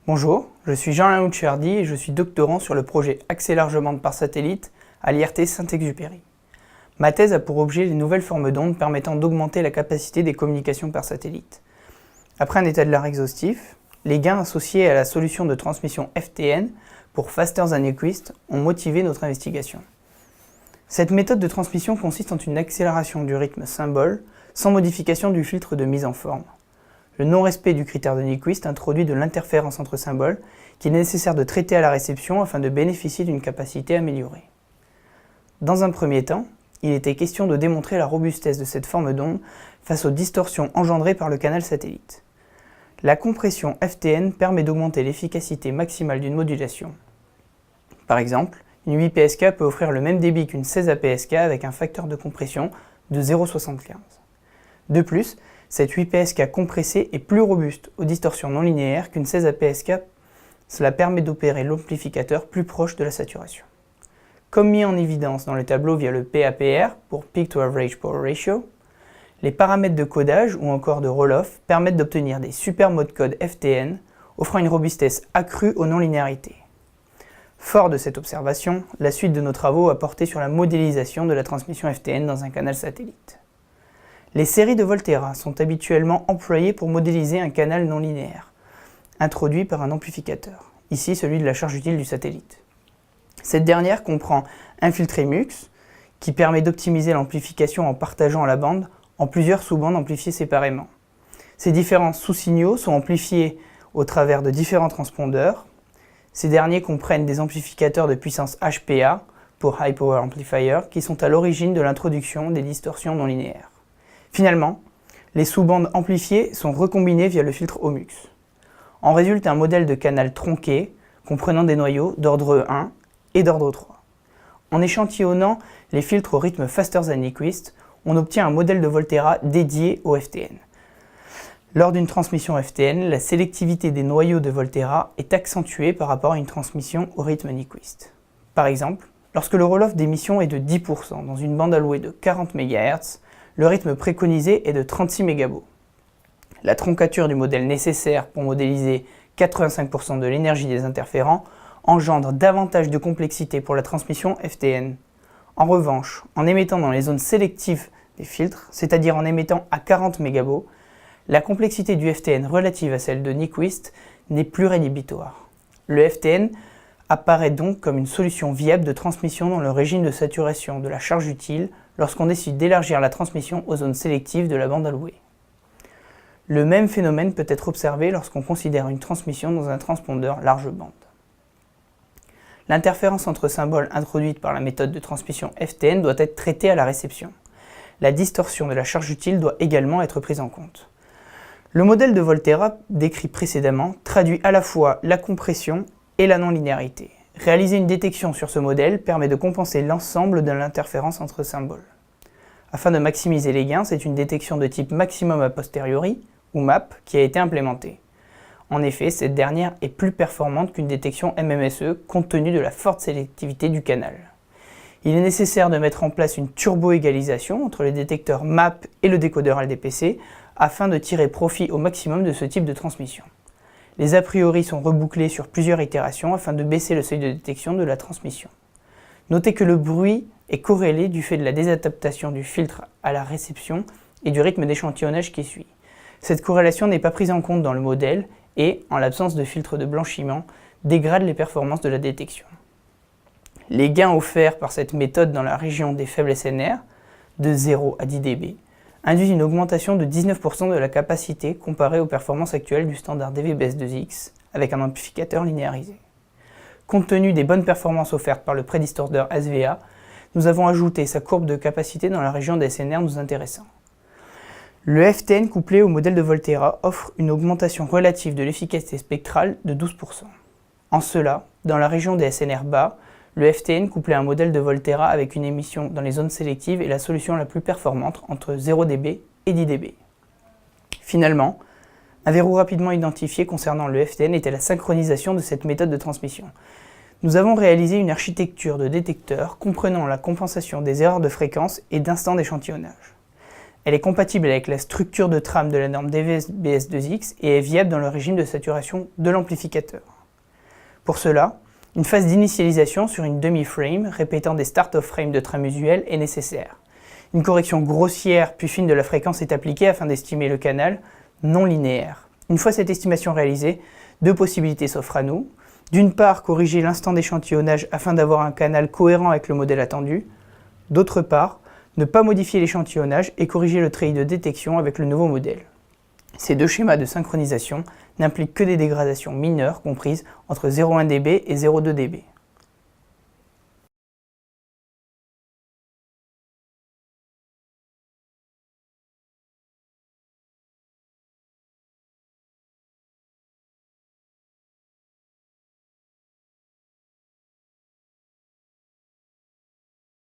Bonjour, je suis Jean-Alain Houchardy et je suis doctorant sur le projet Accès largement par satellite à l'IRT Saint-Exupéry. Ma thèse a pour objet les nouvelles formes d'ondes permettant d'augmenter la capacité des communications par satellite. Après un état de l'art exhaustif, les gains associés à la solution de transmission FTN pour Faster Than Nyquist ont motivé notre investigation. Cette méthode de transmission consiste en une accélération du rythme symbole sans modification du filtre de mise en forme. Le non-respect du critère de Nyquist introduit de l'interférence entre symboles qu'il est nécessaire de traiter à la réception afin de bénéficier d'une capacité améliorée. Dans un premier temps, il était question de démontrer la robustesse de cette forme d'onde face aux distorsions engendrées par le canal satellite. La compression FTN permet d'augmenter l'efficacité maximale d'une modulation. Par exemple, une 8 PSK peut offrir le même débit qu'une 16 APSK avec un facteur de compression de 0,75. De plus, cette 8 PSK compressée est plus robuste aux distorsions non linéaires qu'une 16 APSK. Cela permet d'opérer l'amplificateur plus proche de la saturation. Comme mis en évidence dans le tableau via le PAPR pour Peak to Average Power Ratio, les paramètres de codage ou encore de roll-off permettent d'obtenir des super modes code FTN offrant une robustesse accrue aux non-linéarités. Fort de cette observation, la suite de nos travaux a porté sur la modélisation de la transmission FTN dans un canal satellite. Les séries de Volterra sont habituellement employées pour modéliser un canal non linéaire, introduit par un amplificateur, ici celui de la charge utile du satellite. Cette dernière comprend un filtre MUX, qui permet d'optimiser l'amplification en partageant la bande en plusieurs sous-bandes amplifiées séparément. Ces différents sous-signaux sont amplifiés au travers de différents transpondeurs. Ces derniers comprennent des amplificateurs de puissance HPA, pour High Power Amplifier, qui sont à l'origine de l'introduction des distorsions non linéaires. Finalement, les sous-bandes amplifiées sont recombinées via le filtre OMUX. En résulte un modèle de canal tronqué, comprenant des noyaux d'ordre 1 et d'ordre 3. En échantillonnant les filtres au rythme Faster Than Nyquist, on obtient un modèle de Volterra dédié au FTN. Lors d'une transmission FTN, la sélectivité des noyaux de Volterra est accentuée par rapport à une transmission au rythme Nyquist. Par exemple, lorsque le roll-off d'émission est de 10% dans une bande allouée de 40 MHz, le rythme préconisé est de 36 MB. La troncature du modèle nécessaire pour modéliser 85% de l'énergie des interférents engendre davantage de complexité pour la transmission FTN. En revanche, en émettant dans les zones sélectives des filtres, c'est-à-dire en émettant à 40 MB, la complexité du FTN relative à celle de Nyquist n'est plus rédhibitoire. Le FTN apparaît donc comme une solution viable de transmission dans le régime de saturation de la charge utile lorsqu'on décide d'élargir la transmission aux zones sélectives de la bande allouée. Le même phénomène peut être observé lorsqu'on considère une transmission dans un transpondeur large bande. L'interférence entre symboles introduite par la méthode de transmission FTN doit être traitée à la réception. La distorsion de la charge utile doit également être prise en compte. Le modèle de Volterra décrit précédemment traduit à la fois la compression et la non-linéarité. Réaliser une détection sur ce modèle permet de compenser l'ensemble de l'interférence entre symboles. Afin de maximiser les gains, c'est une détection de type maximum a posteriori, ou MAP, qui a été implémentée. En effet, cette dernière est plus performante qu'une détection MMSE compte tenu de la forte sélectivité du canal. Il est nécessaire de mettre en place une turbo-égalisation entre les détecteurs MAP et le décodeur LDPC afin de tirer profit au maximum de ce type de transmission. Les a priori sont rebouclés sur plusieurs itérations afin de baisser le seuil de détection de la transmission. Notez que le bruit est corrélé du fait de la désadaptation du filtre à la réception et du rythme d'échantillonnage qui suit. Cette corrélation n'est pas prise en compte dans le modèle et, en l'absence de filtre de blanchiment, dégrade les performances de la détection. Les gains offerts par cette méthode dans la région des faibles SNR, de 0 à 10 dB, induisent une augmentation de 19% de la capacité comparée aux performances actuelles du standard DVB-S2X avec un amplificateur linéarisé. Compte tenu des bonnes performances offertes par le prédistorteur SVA, nous avons ajouté sa courbe de capacité dans la région des SNR nous intéressant. Le FTN couplé au modèle de Volterra offre une augmentation relative de l'efficacité spectrale de 12%. En cela, dans la région des SNR bas, le FTN couplé à un modèle de Volterra avec une émission dans les zones sélectives est la solution la plus performante entre 0 dB et 10 dB. Finalement, un verrou rapidement identifié concernant le FTN était la synchronisation de cette méthode de transmission. Nous avons réalisé une architecture de détecteurs comprenant la compensation des erreurs de fréquence et d'instants d'échantillonnage. Elle est compatible avec la structure de trame de la norme DVS-BS2X et est viable dans le régime de saturation de l'amplificateur. Pour cela, une phase d'initialisation sur une demi-frame répétant des start-of frame de trame usuelle est nécessaire. Une correction grossière puis fine de la fréquence est appliquée afin d'estimer le canal non linéaire. Une fois cette estimation réalisée, deux possibilités s'offrent à nous. D'une part, corriger l'instant d'échantillonnage afin d'avoir un canal cohérent avec le modèle attendu. D'autre part, ne pas modifier l'échantillonnage et corriger le treillis de détection avec le nouveau modèle. Ces deux schémas de synchronisation n'impliquent que des dégradations mineures comprises entre 0,1 dB et 0,2 dB.